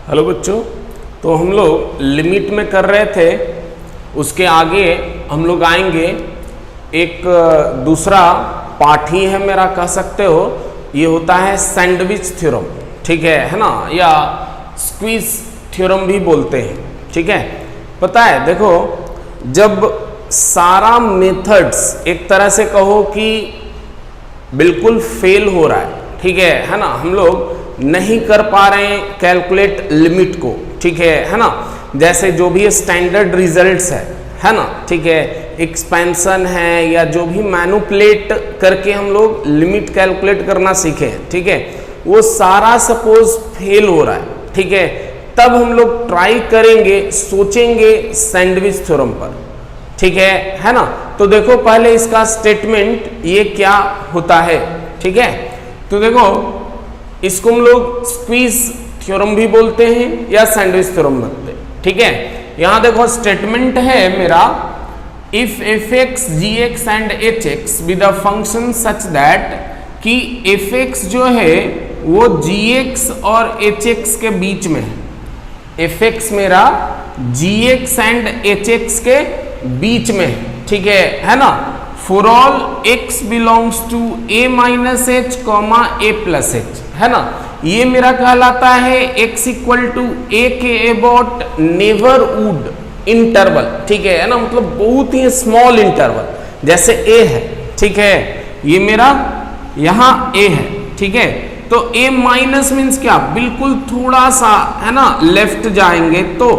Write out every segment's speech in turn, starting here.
Hello बच्चों, तो हम लोग लिमिट में कर रहे थे। उसके आगे हम लोग आएंगे, एक दूसरा पार्ट ही है मेरा, कह सकते हो। ये होता है सैंडविच थ्योरम, ठीक है ना, या स्क्वीज थ्योरम भी बोलते हैं, ठीक है। पता है, देखो, जब सारा मेथड्स एक तरह से कहो कि बिल्कुल फेल हो रहा है, ठीक है ना, हम लोग नहीं कर पा रहे हैं कैलकुलेट लिमिट को, ठीक है ना। जैसे जो भी स्टैंडर्ड रिजल्ट्स है ना, ठीक है, एक्सपेंशन है या जो भी मैनिपुलेट करके हम लोग लिमिट कैलकुलेट करना सीखे हैं, ठीक है, वो सारा सपोज फेल हो रहा है, ठीक है, तब हम लोग ट्राई करेंगे, सोचेंगे सैंडविच थ्योरम पर, ठीक है ना। तो देखो पहले इसका स्टेटमेंट ये क्या होता है, ठीक है। तो देखो, इसको हम लोग स्क्वीज थ्योरम भी बोलते हैं या सैंडविच थ्योरम बोलते हैं, ठीक है। यहां देखो स्टेटमेंट है मेरा, if f x g x and h x with a function such that कि एफ एक्स जो है वो जी एक्स और एच एक्स के बीच में है। एफ एक्स मेरा g x and h x के बीच में है, ठीक है ना। For all x belongs to a minus h comma a plus h, है ना। ये मेरा कहलाता है x इक्वल टू ए के अबाउट नेबरहुड इंटरवल, ठीक है ना, मतलब बहुत ही स्मॉल इंटरवल, जैसे a है, ठीक है, ये मेरा यहाँ a है, ठीक है। तो a माइनस मीन्स क्या, बिल्कुल थोड़ा सा, है ना, लेफ्ट जाएंगे तो,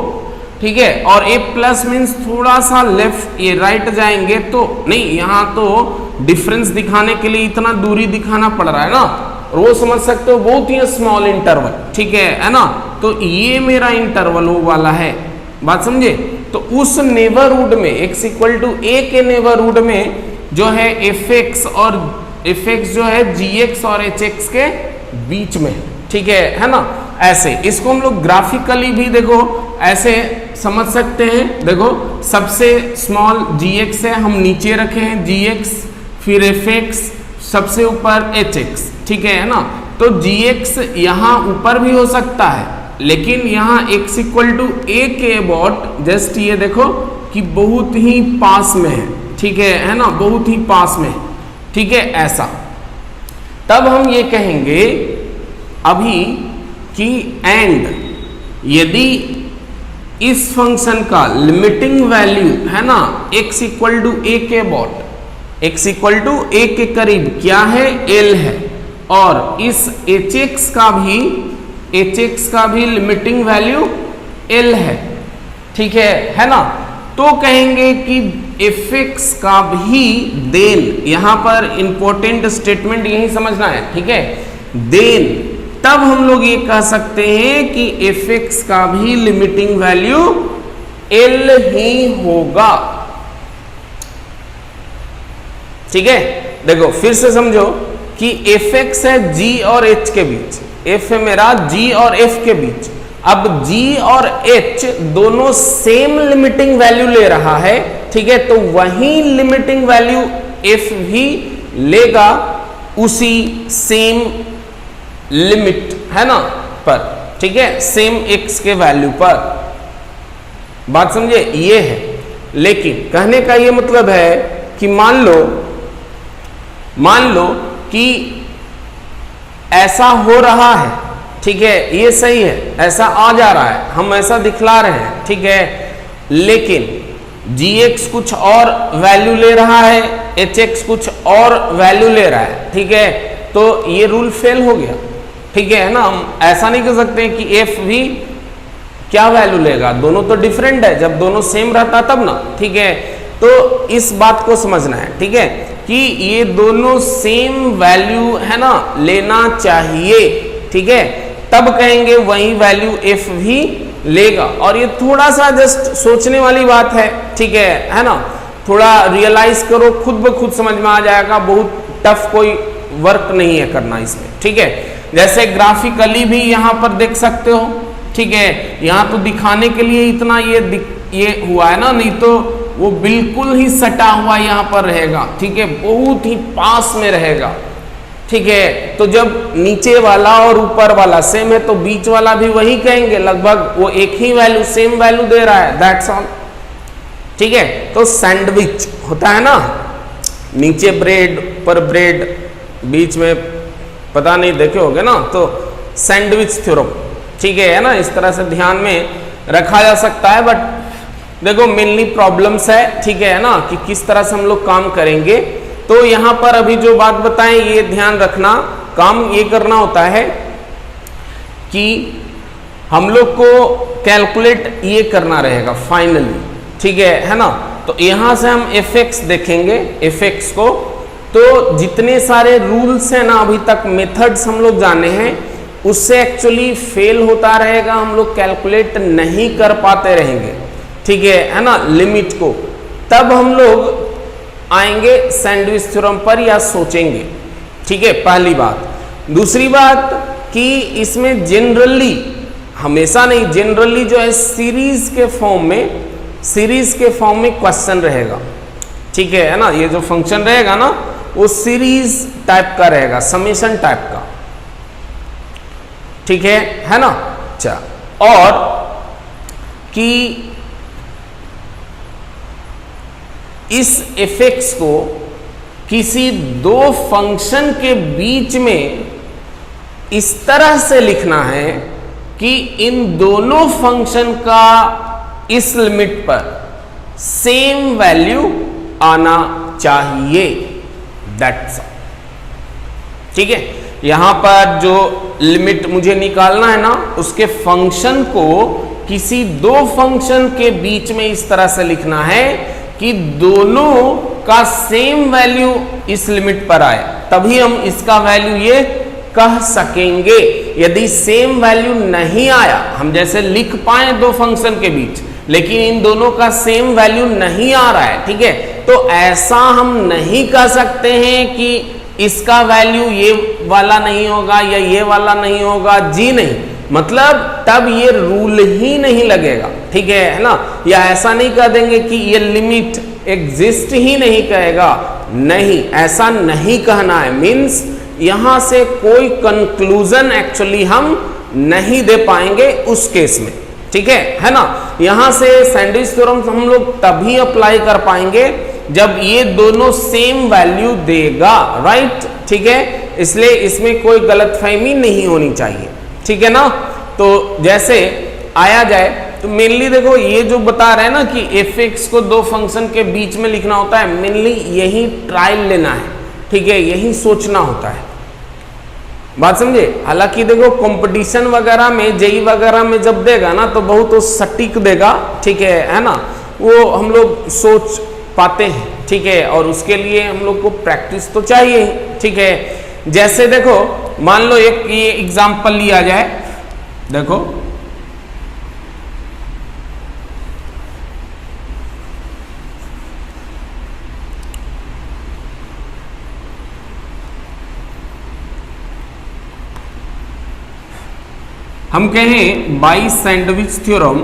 ठीक है, और a प्लस मीन्स थोड़ा सा लेफ्ट, ये राइट जाएंगे तो नहीं, यहाँ तो डिफरेंस दिखाने के लिए इतना दूरी दिखाना पड़ रहा है ना, और वो समझ सकते हो बहुत ही स्मॉल इंटरवल, ठीक है ना। तो ये मेरा इंटरवल वो वाला है, बात समझे। तो उस नेबरहुड में x इक्वल टू a के नेबरहुड में जो है एफ एक्स और एफ एक्स जो है जी एक्स और एच एक्स के बीच में, ठीक है ना। ऐसे इसको हम लोग ग्राफिकली भी देखो ऐसे समझ सकते हैं। देखो सबसे स्मॉल gx है, हम नीचे रखे हैं gx, फिर fx, सबसे ऊपर hx, ठीक है ना। तो gx यहाँ ऊपर भी हो सकता है, लेकिन यहाँ x इक्वल टू a के अबाउट जस्ट ये देखो कि बहुत ही पास में है, ठीक है ना, बहुत ही पास में, ठीक है, ऐसा। तब हम ये कहेंगे अभी कि एंड यदि इस फंक्शन का लिमिटिंग वैल्यू है ना x इक्वल टू a के about, x equal to a के करीब क्या है, l है, और इस hx का भी लिमिटिंग वैल्यू l है, ठीक है ना। तो कहेंगे कि fx का भी देन, यहां पर इंपॉर्टेंट स्टेटमेंट यही समझना है, ठीक है, देन तब हम लोग ये कह सकते हैं कि fx का भी लिमिटिंग वैल्यू l ही होगा, ठीक है। देखो फिर से समझो कि fx है g और h के बीच, f है मेरा g और f के बीच। अब g और h दोनों सेम लिमिटिंग वैल्यू ले रहा है, ठीक है, तो वही लिमिटिंग वैल्यू f भी लेगा उसी सेम लिमिट, है ना, पर, ठीक है, सेम x के वैल्यू पर। बात समझे, ये है। लेकिन कहने का ये मतलब है कि मान लो कि ऐसा हो रहा है, ठीक है, ये सही है, ऐसा आ जा रहा है, हम ऐसा दिखला रहे हैं, ठीक है, लेकिन gx कुछ और वैल्यू ले रहा है, hx कुछ और वैल्यू ले रहा है, ठीक है, तो ये रूल फेल हो गया, ठीक है ना। हम ऐसा नहीं कर सकते कि f भी क्या वैल्यू लेगा, दोनों तो डिफरेंट है, जब दोनों सेम रहता तब ना, ठीक है। तो इस बात को समझना है, ठीक है, कि ये दोनों सेम वैल्यू, है ना, लेना चाहिए, ठीक है, तब कहेंगे वही वैल्यू f भी लेगा। और ये थोड़ा सा जस्ट सोचने वाली बात है, ठीक है ना, थोड़ा रियलाइज करो, खुद ब खुद समझ में आ जाएगा, बहुत टफ कोई वर्क नहीं है करना इसमें, ठीक है। जैसे ग्राफिकली भी यहाँ पर देख सकते हो, ठीक है, यहाँ तो दिखाने के लिए इतना ये हुआ है ना, नहीं तो वो बिल्कुल ही सटा हुआ यहाँ पर रहेगा, ठीक है, बहुत ही पास में रहेगा, ठीक है, तो जब नीचे वाला और ऊपर वाला सेम है तो बीच वाला भी वही कहेंगे, लगभग वो एक ही वैल्यू, सेम वैल्यू दे रहा है, दैट्स ऑल। ठीक है, तो सैंडविच होता है ना, नीचे ब्रेड, ऊपर ब्रेड, बीच में पता नहीं देखे होगे ना, तो सैंडविच थ्योरम। ठीक है ना, इस तरह से ध्यान में रखा जा सकता है। बट देखो मेनली प्रॉब्लम्स है, ठीक है ना, कि किस तरह से हम लोग काम करेंगे। तो यहां पर अभी जो बात बताएं ये ध्यान रखना, काम ये करना होता है कि हम लोग को कैलकुलेट ये करना रहेगा फाइनली। ठीक है ना, तो यहां से हम एफ देखेंगे, एफ को। तो जितने सारे रूल्स हैं ना, अभी तक मेथड्स हम लोग जाने हैं, उससे एक्चुअली फेल होता रहेगा, हम लोग कैलकुलेट नहीं कर पाते रहेंगे। ठीक है ना, लिमिट को। तब हम लोग आएंगे सैंडविच थ्योरम पर या सोचेंगे। ठीक है, पहली बात। दूसरी बात कि इसमें जनरली, हमेशा नहीं, जनरली जो है सीरीज के फॉर्म में क्वेश्चन रहेगा। ठीक है ना, ये जो फंक्शन रहेगा ना वो सीरीज टाइप का रहेगा, समेशन टाइप का। ठीक है ना। अच्छा, और कि इस एफ को किसी दो फंक्शन के बीच में इस तरह से लिखना है कि इन दोनों फंक्शन का इस लिमिट पर सेम वैल्यू आना चाहिए, दैट्स ऑल। ठीक है, यहां पर जो लिमिट मुझे निकालना है ना, उसके फंक्शन को किसी दो फंक्शन के बीच में इस तरह से लिखना है कि दोनों का सेम वैल्यू इस लिमिट पर आए, तभी हम इसका वैल्यू ये कह सकेंगे। यदि सेम वैल्यू नहीं आया, हम जैसे लिख पाए दो फंक्शन के बीच, लेकिन इन दोनों का सेम वैल्यू नहीं आ रहा है, ठीक है, तो ऐसा हम नहीं कह सकते हैं कि इसका वैल्यू ये वाला नहीं होगा या ये वाला नहीं होगा, जी नहीं, मतलब तब ये रूल ही नहीं लगेगा। ठीक है ना, या ऐसा नहीं कह देंगे कि ये लिमिट एग्जिस्ट ही नहीं कहेगा, नहीं, ऐसा नहीं कहना है। मीन्स यहां से कोई कंक्लूजन एक्चुअली हम नहीं दे पाएंगे उस केस में। ठीक है ना, यहां से सैंडविच थ्योरम हम लोग तभी अप्लाई कर पाएंगे जब ये दोनों सेम वैल्यू देगा, राइट। ठीक है, इसलिए इसमें कोई गलतफहमी नहीं होनी चाहिए। ठीक है ना, तो जैसे आया जाए तो मेनली देखो ये जो बता रहे हैं ना कि एफ को दो फंक्शन के बीच में लिखना होता है, मेनली यही ट्रायल लेना है। ठीक है, यही सोचना होता है, बात समझे। हालांकि देखो कंपटीशन वगैरह में, जेई वगैरह में जब देगा ना तो बहुत वो सटीक देगा। ठीक है ना, वो हम लोग सोच पाते हैं। ठीक है, और उसके लिए हम लोग को प्रैक्टिस तो चाहिए ही। ठीक है, जैसे देखो मान लो एक ये एग्जाम्पल लिया जाए, देखो हम कहें by sandwich theorem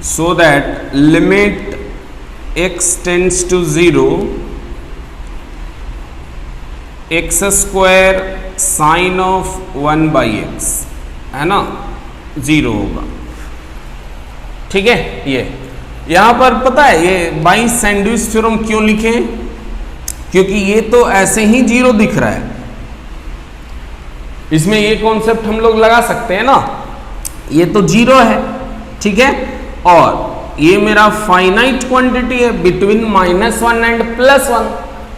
so that limit x tends to 0, x square sin of 1 by x, है ना, 0 होगा। ठीक है, ये यहां पर पता है ये बाई सैंडविच थ्योरम क्यों लिखे, क्योंकि ये तो ऐसे ही 0 दिख रहा है। इसमें ये कॉन्सेप्ट हम लोग लगा सकते हैं ना, ये तो 0 है। ठीक है, और ये मेरा फाइनाइट क्वांटिटी है बिटवीन -1 एंड +1।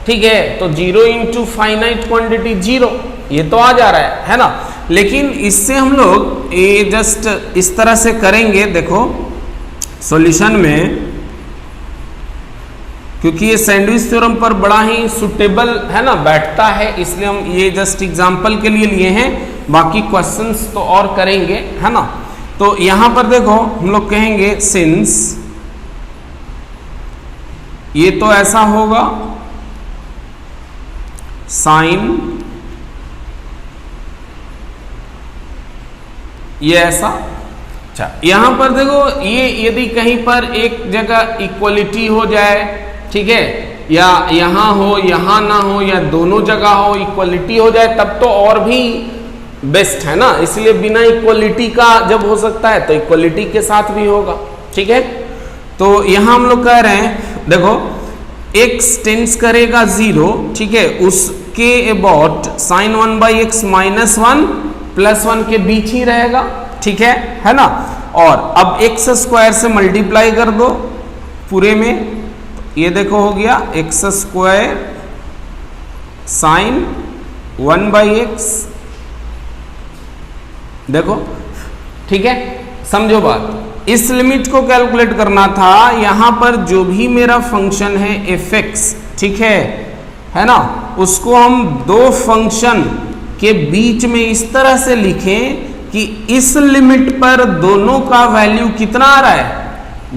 ठीक है, तो 0 इंटू फाइनाइट क्वांटिटी 0, ये तो आ जा रहा है ना। लेकिन इससे हम लोग ये जस्ट इस तरह से करेंगे, देखो सॉल्यूशन में, क्योंकि ये सैंडविच थ्योरम पर बड़ा ही सुटेबल है ना, बैठता है, इसलिए हम ये जस्ट एग्जांपल के लिए लिए हैं। बाकी क्वेश्चंस तो और करेंगे, है ना। तो यहां पर देखो हम लोग कहेंगे सिंस ये तो ऐसा होगा साइन, ये ऐसा। अच्छा, यहां पर देखो, ये यदि कहीं पर एक जगह इक्वलिटी हो जाए, ठीक है, या यहां हो यहां ना हो, या दोनों जगह हो इक्वलिटी हो जाए, तब तो और भी बेस्ट है ना। इसलिए बिना इक्वलिटी का जब हो सकता है तो इक्वलिटी के साथ भी होगा, ठीक है। तो यहां हम लोग कह रहे हैं, देखो x टेंस करेगा 0, ठीक है, उसके अबाउट साइन 1/x -1 +1 के बीच ही रहेगा, ठीक है ना। और अब x स्क्वायर से मल्टीप्लाई कर दो पूरे में, ये देखो हो गया x² साइन 1/x, देखो, ठीक है, समझो बात। इस लिमिट को कैलकुलेट करना था, यहां पर जो भी मेरा फंक्शन है fx, ठीक है ना, उसको हम दो फंक्शन के बीच में इस तरह से लिखें कि इस लिमिट पर दोनों का वैल्यू कितना आ रहा है,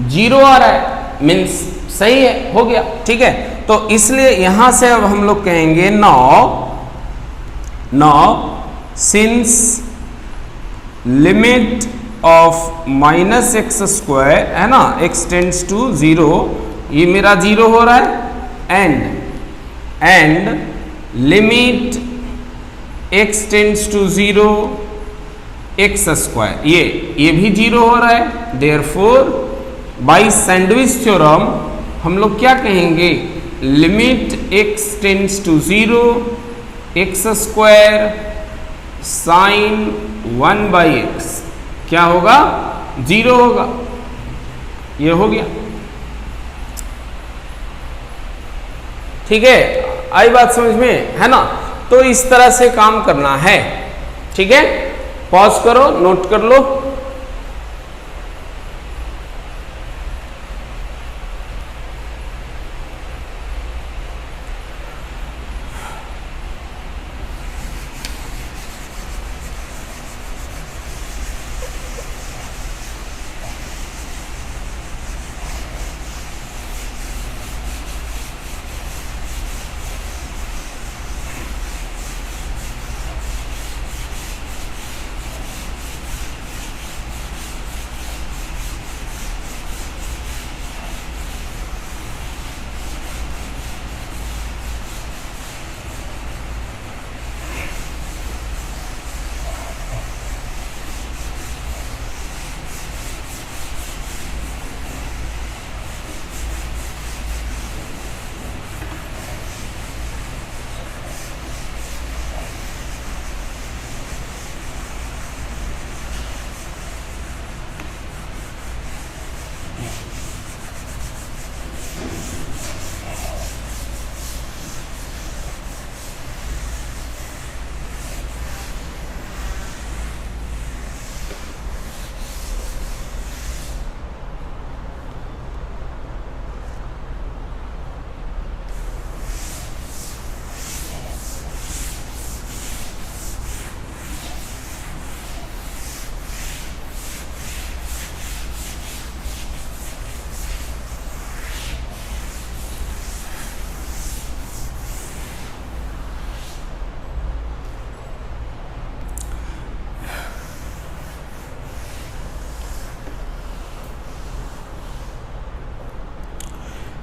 0 आ रहा है, मीन्स सही है, हो गया, ठीक है। तो इसलिए यहां से अब हम लोग कहेंगे now since limit of -x², है ना, x टेंड्स टू 0, ये मेरा 0 हो रहा है, and limit x tends to 0 x², ये भी 0 हो रहा है। देयरफॉर बाय सैंडविच थ्योरम हम लोग क्या कहेंगे, limit x tends to 0 x² sine 1/x क्या होगा, 0 होगा। ये हो गया, ठीक है, आई बात समझ में, है ना। तो इस तरह से काम करना है, ठीक है। पॉज करो, नोट कर लो।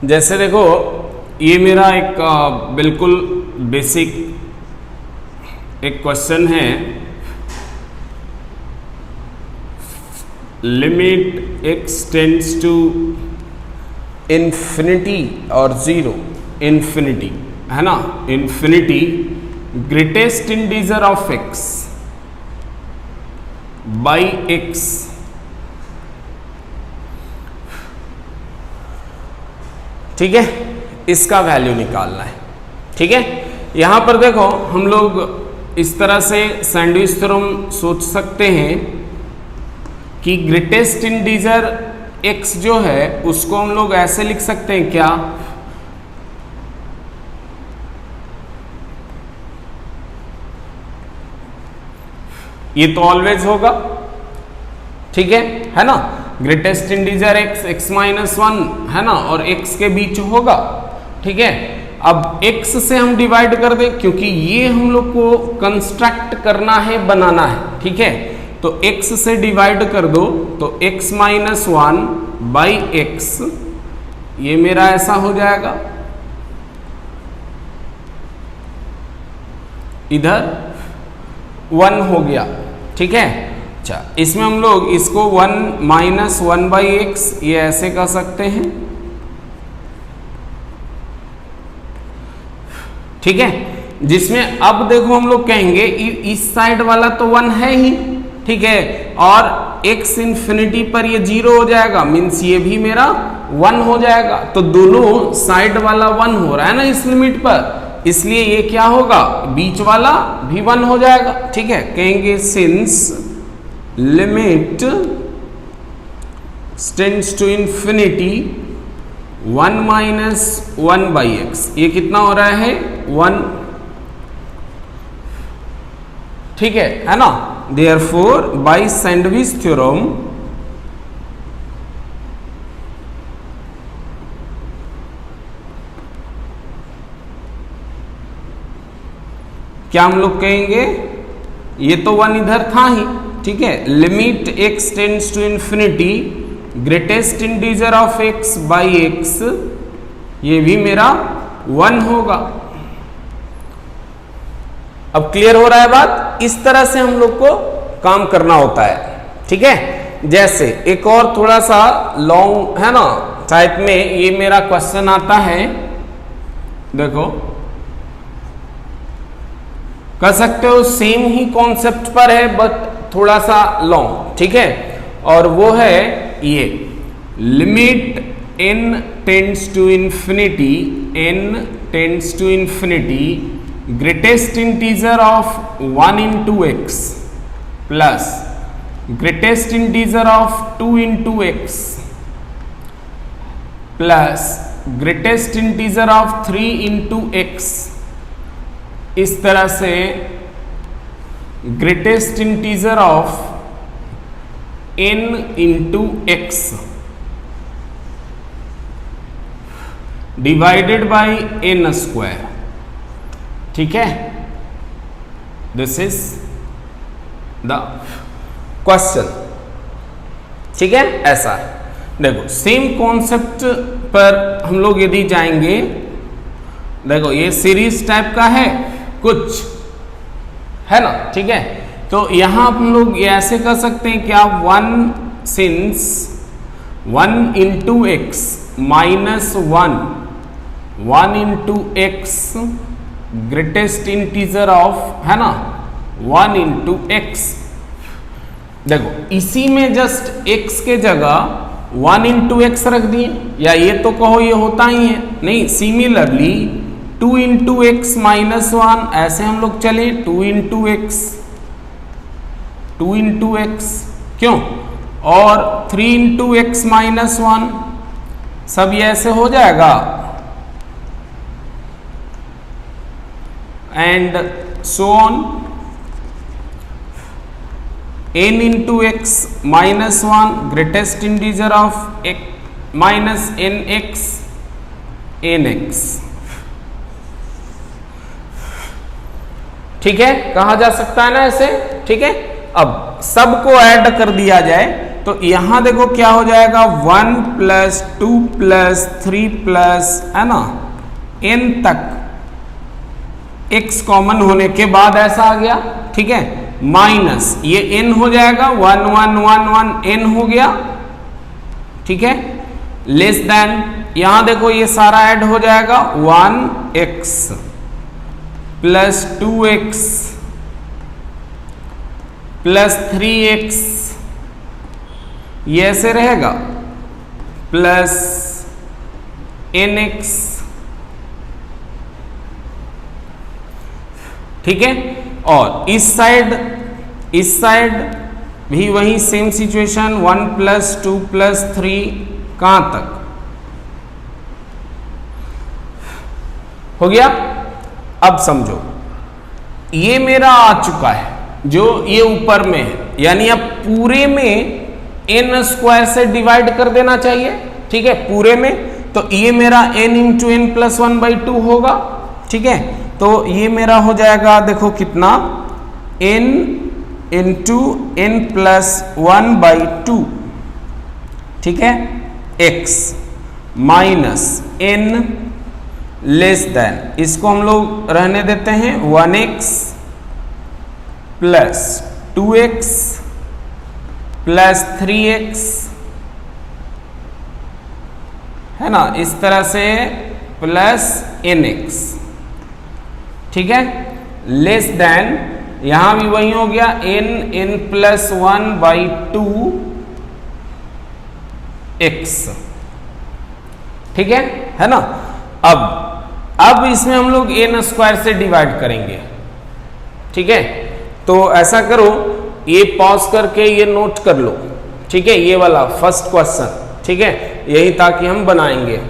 जैसे देखो, ये मेरा एक बिल्कुल बेसिक एक क्वेश्चन है, limit x tends to infinity और 0, इन्फिनिटी, है ना, infinity, greatest integer of x by x, ठीक है, इसका वैल्यू निकालना है, ठीक है। यहां पर देखो, हम लोग इस तरह से सैंडविच थ्योरम सोच सकते हैं कि ग्रेटेस्ट इंटीजर x जो है उसको हम लोग ऐसे लिख सकते हैं, क्या, ये तो ऑलवेज होगा, ठीक है ना, ग्रेटेस्ट इंटीजर x, x-1, है ना, और x के बीच होगा, ठीक है। अब x से हम डिवाइड कर दें, क्योंकि ये हम लोग को कंस्ट्रक्ट करना है, बनाना है, ठीक है। तो x से डिवाइड कर दो तो x माइनस 1 बाई एक्स, ये मेरा ऐसा हो जाएगा। इधर 1 हो गया, ठीक है। अच्छा, इसमें हम लोग इसको 1 माइनस 1 बाई एक्स ये ऐसे कर सकते हैं, ठीक है। जिसमें अब देखो हम लोग कहेंगे इस साइड वाला तो 1 है ही, ठीक है, और x इंफिनिटी पर ये 0 हो जाएगा, मीन्स ये भी मेरा 1 हो जाएगा। तो दोनों साइड वाला 1 हो रहा है ना इस लिमिट पर, इसलिए ये क्या होगा, बीच वाला भी 1 हो जाएगा, ठीक है। कहेंगे since limit tends to infinity 1 minus 1 by x, ये कितना हो रहा है 1, ठीक है ना। Therefore, by Sandwich theorem, क्या हम लोग कहेंगे, ये तो 1 इधर था ही, ठीक है। Limit x tends to infinity greatest integer of x by x, ये भी मेरा 1 होगा। अब क्लियर हो रहा है बात, इस तरह से हम लोग को काम करना होता है, ठीक है। जैसे एक और थोड़ा सा लॉन्ग है ना टाइप में ये मेरा क्वेश्चन आता है, देखो कर सकते हो, सेम ही कॉन्सेप्ट पर है बट थोड़ा सा लॉन्ग, ठीक है। और वो है ये limit n tends to infinity, n tends to infinity greatest integer of 1 into x plus greatest integer of 2 into x plus greatest integer of 3 into x, इस तरह से greatest integer of n into x divided by n square, ठीक है। This is the question, ठीक है। ऐसा देखो same concept पर हम लोग यदि जाएंगे, देखो ये सीरीज टाइप का है कुछ, है ना, ठीक है। तो यहां हम लोग ये ऐसे कर सकते हैं क्या, 1 since 1 into x minus 1 into x greatest integer of, है ना, 1 into x। देखो इसी में जस्ट x के जगह 1 into x रख दिए, या ये तो कहो ये होता ही है, नहीं, सिमिलरली 2 into x माइनस 1, ऐसे हम लोग चले 2 into x, क्यों, और 3 into x माइनस 1, सब ये ऐसे हो जाएगा, and so on, n into x minus 1 greatest integer of x minus nx nx, ठीक है, कहा जा सकता है ना ऐसे, ठीक है। अब सबको ऐड कर दिया जाए तो यहां देखो क्या हो जाएगा, 1 प्लस 2 प्लस 3 प्लस, है ना, n तक x कॉमन होने के बाद ऐसा आ गया, ठीक है, माइनस ये n हो जाएगा, 1 1 1 1 n हो गया, ठीक है, लेस देन यहां देखो ये सारा ऐड हो जाएगा, 1x plus 2x plus 3x, ये ऐसे रहेगा, प्लस nx, ठीक है। और इस साइड भी वही सेम सिचुएशन, 1 प्लस 2 प्लस 3, कहां तक हो गया। अब समझो ये मेरा आ चुका है, जो ये ऊपर में है, यानी अब पूरे में n स्क्वायर से डिवाइड कर देना चाहिए, ठीक है, पूरे में। तो ये मेरा n इंटू एन प्लस 1/2 होगा। ठीक है, तो ये मेरा हो जाएगा, देखो कितना, n इंटू एन प्लस 1/2, ठीक है, x minus n less than, इसको हम लोग रहने देते हैं 1x plus 2x plus 3x, है ना, इस तरह से प्लस nx, ठीक है, लेस देन, यहां भी वही हो गया n प्लस 1/2 x, ठीक है ना। अब इसमें हम लोग n स्क्वायर से डिवाइड करेंगे। ठीक है, तो ऐसा करो, ये पॉज करके ये नोट कर लो। ठीक है, ये वाला फर्स्ट क्वेश्चन, ठीक है, यही ताकि हम बनाएंगे।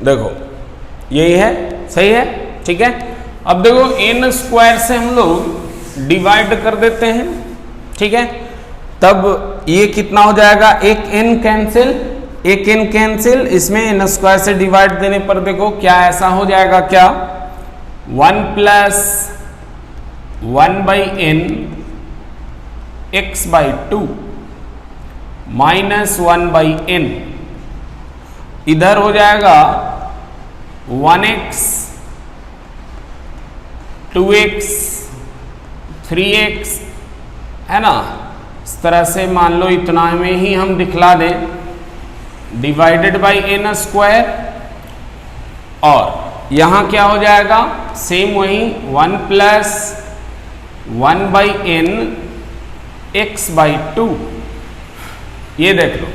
देखो यही है, सही है, ठीक है। अब देखो n स्क्वायर से हम लोग डिवाइड कर देते हैं। ठीक है, तब ये कितना हो जाएगा, एक n कैंसिल, इसमें n स्क्वायर से डिवाइड देने पर देखो क्या ऐसा हो जाएगा, क्या 1 plus 1/n x/2 minus 1/n, इधर हो जाएगा 1x 2x 3x, है ना, इस तरह से मान लो इतना में ही हम दिखला दें, डिवाइडेड बाय n स्क्वायर, और यहां क्या हो जाएगा, सेम वही 1 प्लस 1/n x/2, ये देख लो,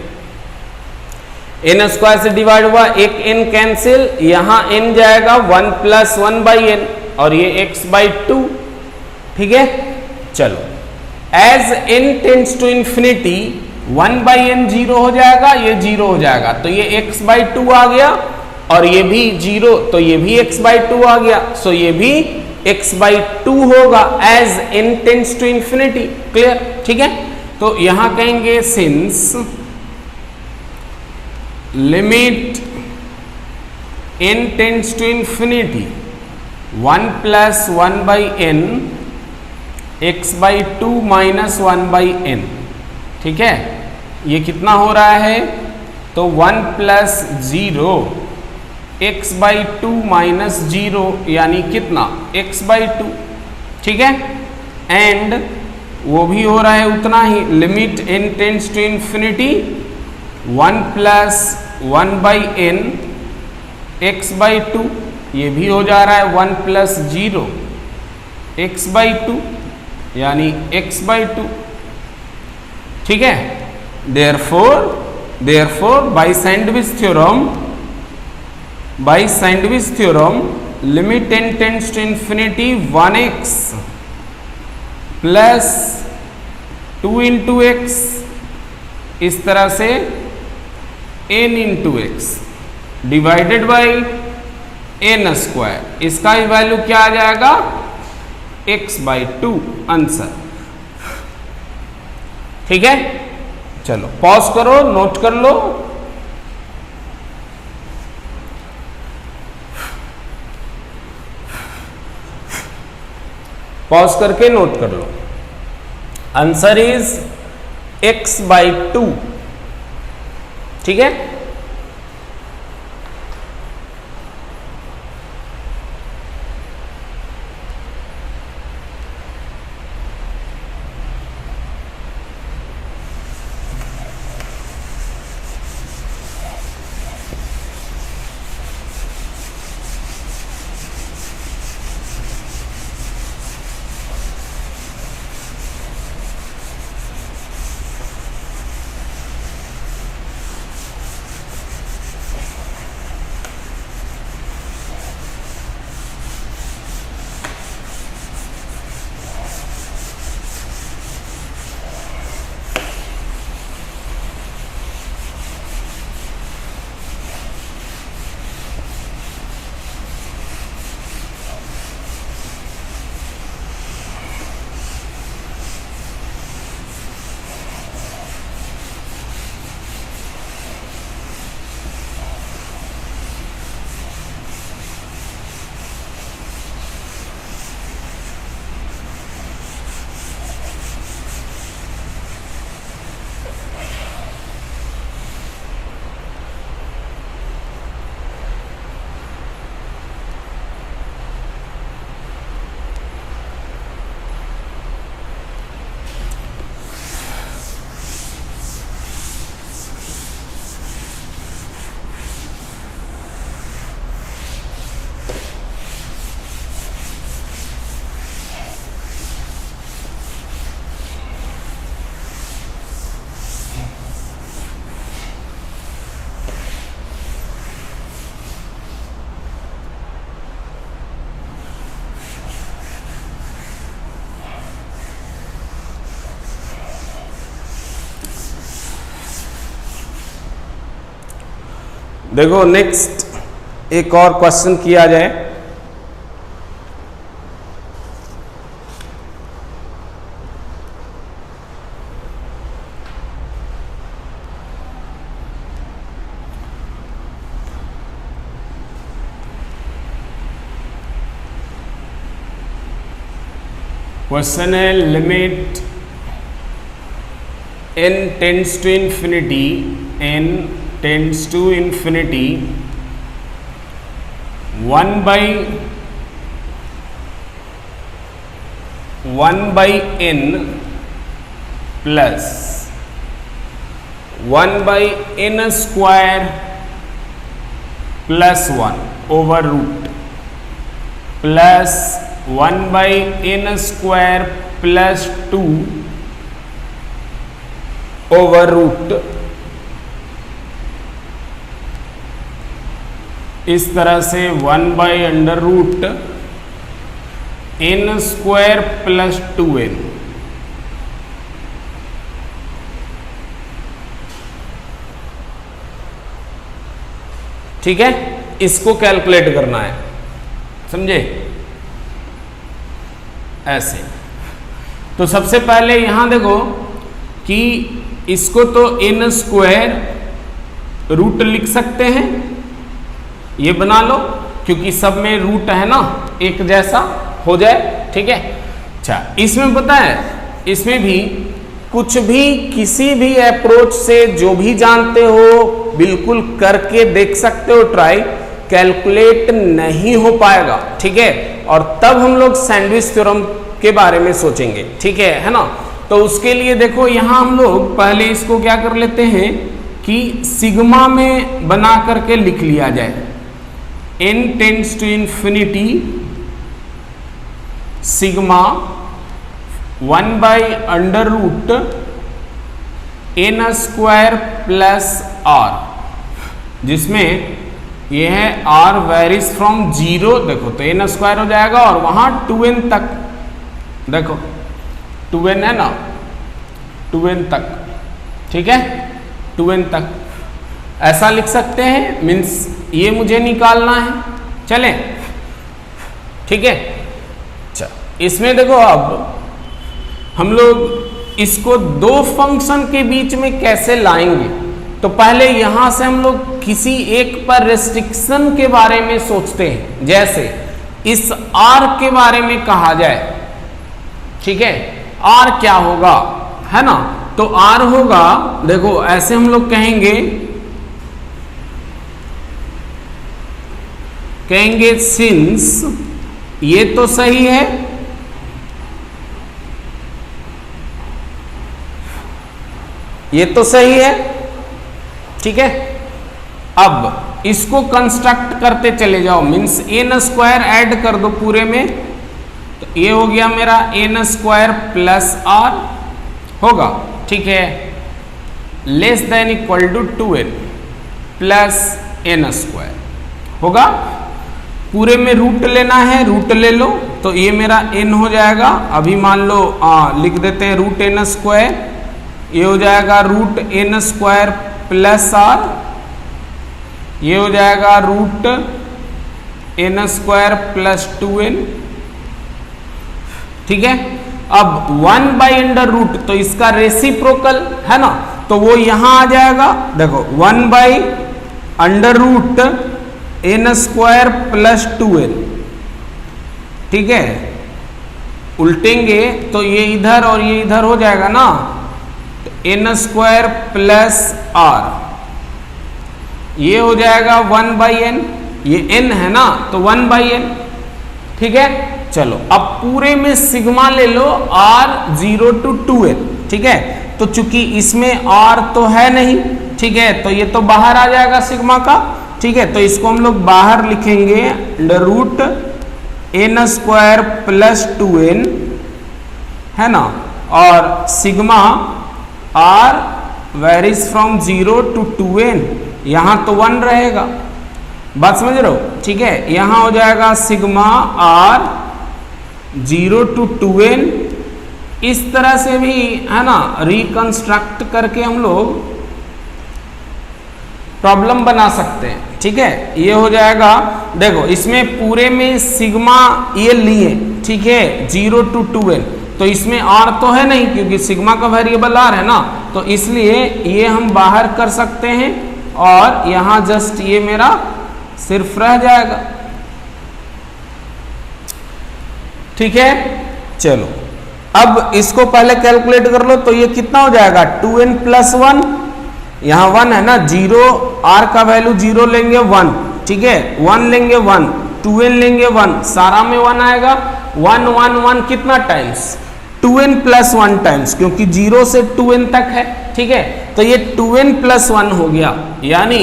n स्क्वायर से डिवाइड हुआ, एक n कैंसिल, यहां n जाएगा 1 प्लस 1/n और ये x/2, ठीक है। चलो, as n tends to infinity 1/n 0 हो जाएगा, ये 0 हो जाएगा, तो ये x/2 आ गया, और ये भी 0, तो ये भी x/2 आ गया, सो ये भी x/2 होगा as n tends to infinity. Clear, ठीक है। तो यहां कहेंगे since limit n tends to infinity 1 plus 1/n x/2 minus 1/n, ठीक है, ये कितना हो रहा है, तो 1 प्लस 0 x/2 माइनस 0 यानी कितना, x/2, ठीक है, एंड वो भी हो रहा है उतना ही, limit n tends to infinity 1 plus 1/n x/2, ये भी हो जा रहा है 1 प्लस 0 x/2 यानी x/2, ठीक है। Therefore by sandwich theorem limit n tends to infinity 1x plus 2 into x, इस तरह से n into x divided by n square, इसका वैल्यू क्या आ जाएगा, x/2 आंसर, ठीक है। चलो पॉज करो, नोट कर लो। पॉज करके नोट कर लो, आंसर इज x/2, ठीक है। देखो नेक्स्ट एक और क्वेश्चन किया जाए। क्वेश्चन है limit n tends to infinity, n tends to infinity 1/n plus 1/n square plus 1 over root plus 1/n square plus 2 over root, इस तरह से 1/√n स्क्वायर प्लस 2n। ठीक है, इसको कैलकुलेट करना है, समझे? ऐसे तो सबसे पहले यहां देखो कि इसको तो n स्क्वायर रूट लिख सकते हैं, ये बना लो क्योंकि सब में रूट है ना, एक जैसा हो जाए। ठीक है, अच्छा इसमें पता है, इसमें भी कुछ भी किसी भी अप्रोच से जो भी जानते हो बिल्कुल करके देख सकते हो ट्राई, कैलकुलेट नहीं हो पाएगा। ठीक है, और तब हम लोग सैंडविच थ्योरम के बारे में सोचेंगे। ठीक है ना? तो उसके लिए देखो यहां हम लोग पहले इसको क्या कर लेते हैं कि सिग्मा में बना करके लिख लिया जाए। n tends to infinity sigma 1/√n square plus r, जिसमें यह है r वेरीज फ्रॉम 0, देखो तो n स्क्वायर हो जाएगा और वहां 2n तक, देखो 2n है ना, 2n तक। ठीक है, 2n तक ऐसा लिख सकते हैं, मीन्स ये मुझे निकालना है। चले, ठीक है। अच्छा इसमें देखो अब हम लोग इसको दो फंक्शन के बीच में कैसे लाएंगे, तो पहले यहां से हम लोग किसी एक पर रेस्ट्रिक्शन के बारे में सोचते हैं। जैसे इस r के बारे में कहा जाए, ठीक है, r क्या होगा, है ना? तो r होगा, देखो ऐसे हम लोग कहेंगे सिंस ये तो सही है, ये तो सही है, ठीक है। अब इसको कंस्ट्रक्ट करते चले जाओ, मीन्स n स्क्वायर ऐड कर दो पूरे में, तो ये हो गया मेरा n स्क्वायर प्लस r होगा, ठीक है, less than equal to 2n plus n square होगा। पूरे में रूट लेना है, रूट ले लो, तो ये मेरा n हो जाएगा। अभी मान लो लिख देते हैं रूट n स्क्वायर, ये हो जाएगा root n square plus r, ये हो जाएगा root n square plus 2n, ठीक है। अब 1/√, तो इसका रेसिप्रोकल है ना, तो वो यहां आ जाएगा, देखो 1/√n स्क्वायर प्लस 2n, ठीक है। उल्टेंगे तो ये इधर और ये इधर हो जाएगा ना, तो n स्क्वायर प्लस r, ये हो जाएगा 1/n, ये n है ना, तो 1/n, ठीक है। चलो अब पूरे में सिग्मा ले लो r 0 to 2n, ठीक है। तो चूंकि इसमें r तो है नहीं, ठीक है, तो ये तो बाहर आ जाएगा सिग्मा का, ठीक है। तो इसको हम लोग बाहर लिखेंगे root n square plus 2n, है ना, और sigma r varies from 0 to 2n, यहां तो 1 रहेगा, बात समझ रहे हो, ठीक है। यहां हो जाएगा सिग्मा r 0 to 2n, इस तरह से भी है ना रिकंस्ट्रक्ट करके हम लोग प्रॉब्लम बना सकते हैं। ठीक है, ये हो जाएगा, देखो इसमें पूरे में सिग्मा ये लिए, ठीक है, 0 to 2n, तो इसमें r तो है नहीं क्योंकि सिग्मा का वेरिएबल r है ना, तो इसलिए ये हम बाहर कर सकते हैं और यहां जस्ट ये मेरा सिर्फ रह जाएगा। ठीक है, चलो अब इसको पहले कैलकुलेट कर लो, तो ये कितना हो जाएगा 2n + 1, यहाँ 1 है ना, 0 r का वैल्यू 0 लेंगे 1, ठीक है, 1 लेंगे 1, 2n लेंगे 1, सारा में 1 आएगा, 1 1 1 कितना टाइम्स 2n + 1 टाइम्स, क्योंकि 0 से 2n तक है। ठीक है, तो ये 2n + 1 हो गया, यानी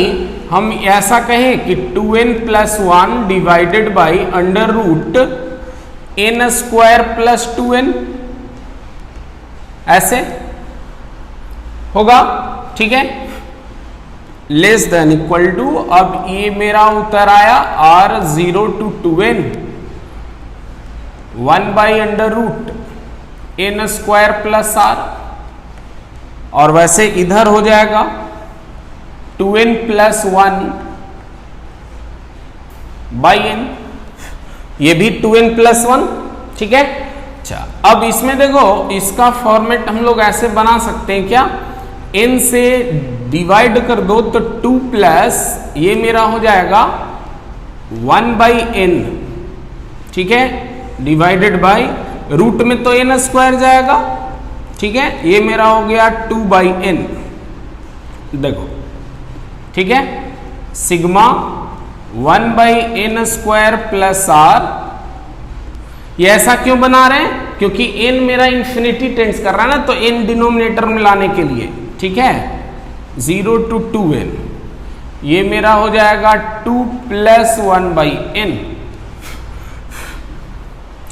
हम ऐसा कहें कि 2n + 1 divided by √n² + 2n, ऐसे होगा। ठीक है, लेस देन इक्वल टू, अब ये मेरा उत्तर आया r 0 to 2n 1/√n² + r, और वैसे इधर हो जाएगा 2n + 1/n, ये भी 2n + 1। ठीक है, अच्छा अब इसमें देखो इसका फॉर्मेट हम लोग ऐसे बना सकते हैं, क्या n से डिवाइड कर दो तो 2 प्लस ये मेरा हो जाएगा 1/n, ठीक है, डिवाइडेड बाय रूट में तो n² जाएगा। ठीक है, ये मेरा हो गया 2/n, देखो, ठीक है, सिग्मा 1/n² + r। ये ऐसा क्यों बना रहे हैं, क्योंकि n मेरा इंफिनिटी टेंड्स कर रहा है ना, तो n डिनोमिनेटर में लाने के लिए। ठीक है, 0 to 2n, ये मेरा हो जाएगा 2 + 1/n।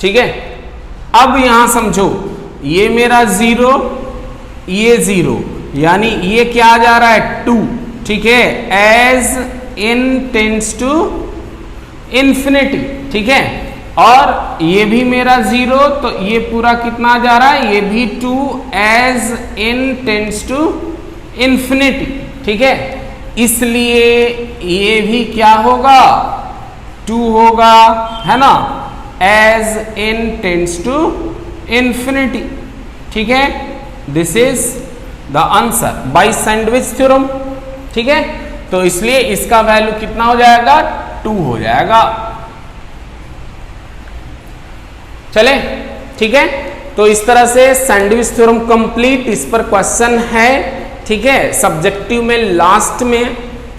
ठीक है, अब यहां समझो, ये मेरा 0, ये 0, यानी ये क्या आ जा रहा है 2। ठीक है, as n tends to infinity. ठीक है, और ये भी मेरा 0, तो ये पूरा कितना जा रहा है, ये भी 2 as n tends to infinity. ठीक है, इसलिए ये भी क्या होगा 2 होगा, है ना, as n tends to infinity. ठीक है, this is the answer by sandwich theorem. ठीक है, तो इसलिए इसका वैल्यू कितना हो जाएगा 2 हो जाएगा। चले, ठीक है, तो इस तरह से सैंडविच थ्योरम कंप्लीट, इस पर क्वेश्चन है। ठीक है, सब्जेक्टिव में लास्ट में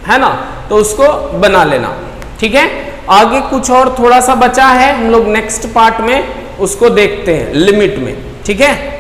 है ना, तो उसको बना लेना। ठीक है, आगे कुछ और थोड़ा सा बचा है, हम लोग नेक्स्ट पार्ट में उसको देखते हैं लिमिट में। ठीक है।